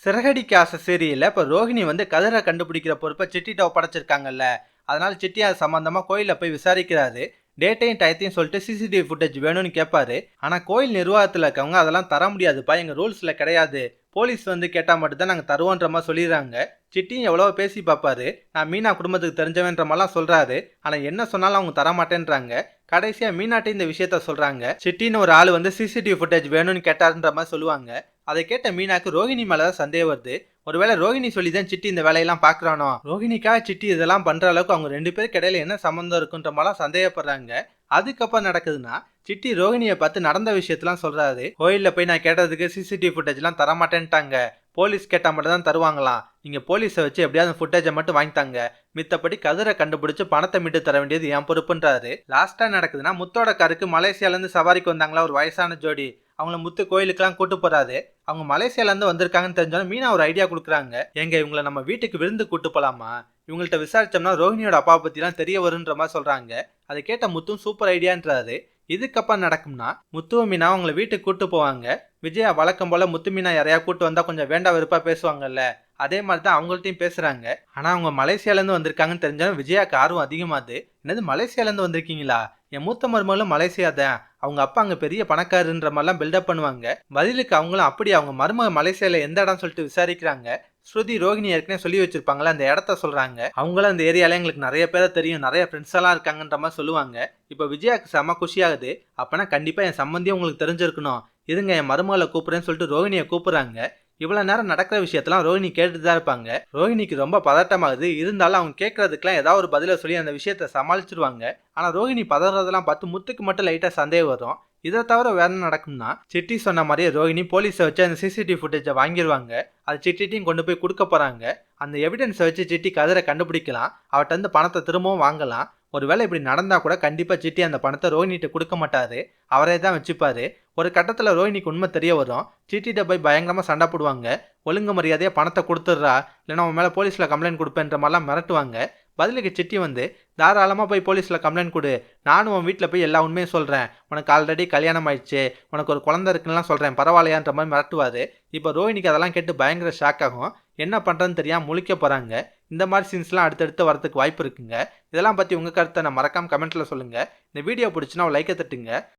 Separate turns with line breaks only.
சிறகடிக்க ஆசை சீரியல்ல இப்ப ரோஹிணி வந்து கதிரை கண்டுபிடிக்கிற பொறுப்பை சிட்டிட்ட ஒப்படைச்சிருக்காங்கல்ல. அதனால சிட்டி அது சம்பந்தமா கோயில போய் விசாரிக்கிறாரு. டேட்டையும் டயத்தையும் சொல்லிட்டு சிசிடிவி ஃபுட்டேஜ் வேணும்னு கேட்பாரு. ஆனா கோயில் நிர்வாகத்துல இருக்கவங்க அதெல்லாம் தர முடியாதுப்பா, எங்க ரூல்ஸ்ல கிடையாது. போலீஸ் வந்து கேட்டா மட்டும் தான் நாங்க தருவோன்ற மாதிரி சொல்லிடுறாங்க. சிட்டியும் எவ்வளவோ பேசி பார்ப்பாரு. நான் மீனா குடும்பத்துக்கு தெரிஞ்சவன்ற மாதிரிலாம் சொல்றாரு. ஆனா என்ன சொன்னாலும் அவங்க தர மாட்டேன்றாங்க. கடைசியா மீனாட்டி இந்த விஷயத்த சொல்றாங்க. சிட்டின்னு ஒரு ஆள் வந்து சிசிடிவி ஃபுட்டேஜ் வேணும்னு கேட்டாருன்ற மாதிரி சொல்லுவாங்க. அதை கேட்ட மீனாக்கு ரோஹிணி மேலதான் சந்தேகம் வருது. ஒருவேளை ரோஹிணி சொல்லி தான் சிட்டி இந்த வேலையெல்லாம் பாக்குறானோ, ரோஹிணிக்காக சிட்டி இதெல்லாம் பண்ற அளவுக்கு அவங்க ரெண்டு பேருக்கு இடையில என்ன சம்பந்தம் இருக்குன்ற மாதிரிலாம் சந்தேகப்படுறாங்க. அதுக்கப்புறம் நடக்குதுன்னா, சிட்டி ரோஹிணியை பார்த்து நடந்த விஷயத்தெல்லாம் சொல்றாரு. கோயில்ல போய் நான் கேட்டதுக்கு சிசிடிவி ஃபுட்டேஜ் எல்லாம் தர மாட்டேன்ட்டாங்க. போலீஸ் கேட்டா மட்டும் தான் தருவாங்களாம். நீங்க போலீஸை வச்சு எப்படியாவது ஃபுட்டேஜை மட்டும் வாங்கித்தாங்க. மித்தபடி கதிரை கண்டுபிடிச்சு பணத்தை மீட்டு தர வேண்டியது என் பொறுப்புன்றாரு. லாஸ்டா நடக்குதுன்னா, முத்தோட காருக்கு மலேசியால இருந்து சவாரிக்கு வந்தாங்களா ஒரு வயசான ஜோடி. அவங்கள முத்து கோயிலுக்கெல்லாம் கூட்டு போறாரு. அவங்க மலேசியால இருந்து வந்திருக்காங்கன்னு தெரிஞ்சாலும் மீனா ஒரு ஐடியா கொடுக்குறாங்க. எங்க இவங்களை நம்ம வீட்டுக்கு விருந்து கூட்டு போலாமா? இவங்கள்ட்ட விசாரிச்சோம்னா ரோஹிணியோட அப்பா பத்தி எல்லாம் தெரிய வருன்ற மாதிரி சொல்றாங்க. அதை கேட்ட முத்தும் சூப்பர் ஐடியான்றாரு. இதுக்கப்புறம் நடக்கும்னா, முத்துவ மீனா அவங்கள வீட்டுக்கு கூட்டு போவாங்க. விஜயா வழக்கம் போல முத்து மீனா யாரையா கூட்டு வந்தா கொஞ்சம் வேண்டா வெறுப்பா பேசுவாங்கல்ல, அதே மாதிரி தான் அவங்கள்ட்டையும் பேசுறாங்க. ஆனா அவங்க மலேசியால இருந்து வந்திருக்காங்கன்னு தெரிஞ்சாலும் விஜயாக்கு ஆர்வம் அதிகமாது. என்னது மலேசியால இருந்து வந்திருக்கீங்களா? என் மூத்த மருமகளும் மலேசியா தான். அவங்க அப்பா அங்க பெரிய பணக்காரன்ற மாதிரிலாம் பில்டப் பண்ணுவாங்க. பதிலுக்கு அவங்களும் அப்படி அவங்க மருமக மலேசியால எந்த இடம் சொல்லிட்டு விசாரிக்கிறாங்க. ஸ்ருதி ரோஹிணி ஏற்கனவே சொல்லி வச்சிருப்பாங்களா அந்த இடத்த சொல்றாங்க. அவங்களும் அந்த ஏரியால எங்களுக்கு நிறைய பேரை தெரியும், நிறைய ஃப்ரெண்ட்ஸ் எல்லாம் இருக்காங்கன்ற மாதிரி சொல்லுவாங்க. இப்ப விஜயாக்கு செம குஷியாகுது. அப்பனா கண்டிப்பா என் சம்பந்தியும் உங்களுக்கு தெரிஞ்சிருக்கணும். இருங்க என் மருமகளை கூப்பிடுறேன்னு சொல்லிட்டு ரோஹிணியை கூப்பிடுறாங்க. இவ்வளவு நேரம் நடக்கிற விஷயத்தெல்லாம் ரோஹிணி கேட்டுட்டு தான் இருப்பாங்க. ரோஹிணிக்கு ரொம்ப பதட்டமாகுது. இருந்தாலும் அவங்க கேட்கறதுக்கெல்லாம் ஏதாவது ஒரு பதில சொல்லி அந்த விஷயத்த சமாளிச்சிருவாங்க. ஆனா ரோஹிணி பதறதெல்லாம் பார்த்து முத்துக்கு மட்டும் லைட்டா சந்தேகம் வரும். இதை தவிர வேற என்ன நடக்கும்னா, சிட்டி சொன்ன மாதிரியே ரோஹிணி போலீஸை வச்சு அந்த சிசிடிவி ஃபுட்டேஜை வாங்கிடுவாங்க. அது சிட்டிட்டையும் கொண்டு போய் கொடுக்க போறாங்க. அந்த எவிடன்ஸை வச்சு சிட்டி கதிரை கண்டுபிடிக்கலாம். அவட்ட இருந்து பணத்தை திரும்பவும் வாங்கலாம். ஒருவேளை இப்படி நடந்தா கூட கண்டிப்பா சிட்டி அந்த பணத்தை ரோஹினிட்ட கொடுக்க மாட்டாரு. அவரே தான் வச்சுப்பாரு. ஒரு கட்டத்துல ரோஹினிக்கு உண்மை தெரிய வரும். சிட்டிட்ட போய் பயங்கரமா சண்டை போடுவாங்க. ஒழுங்கு மரியாதையா பணத்தை கொடுத்துட்றா, இல்லைன்னா அவன் மேல போலீஸ்ல கம்ப்ளைண்ட் கொடுப்பேன்ற மாதிரிலாம் மிரட்டுவாங்க. பதிலுக்கு சிட்டி வந்து, தாராளமா போய் போலீஸ்ல கம்ப்ளைண்ட் கொடு, நானும் உன் வீட்டில் போய் எல்லா உண்மையும் சொல்றேன், உனக்கு ஆல்ரெடி கல்யாணம் ஆயிடுச்சு, உனக்கு ஒரு குழந்தை இருக்குன்னு சொல்றேன், பரவாயில்லையான்ற மாதிரி மிரட்டுவாரு. இப்போ ரோஹினிக்கு அதெல்லாம் கேட்டு பயங்கர ஷாக் ஆகும். என்ன பண்றதுன்னு தெரியாம முழிக்க போறாங்க. இந்த மாதிரி சீன்ஸ்லாம் அடுத்தடுத்து வரதுக்கு வாய்ப்பு இருக்குங்க. இதெல்லாம் பத்தி உங்க கருத்தை நான் மறக்காம கமெண்ட்ல சொல்லுங்க. இந்த வீடியோ பிடிச்சுன்னா ஒரு லைக்கை தட்டுங்க.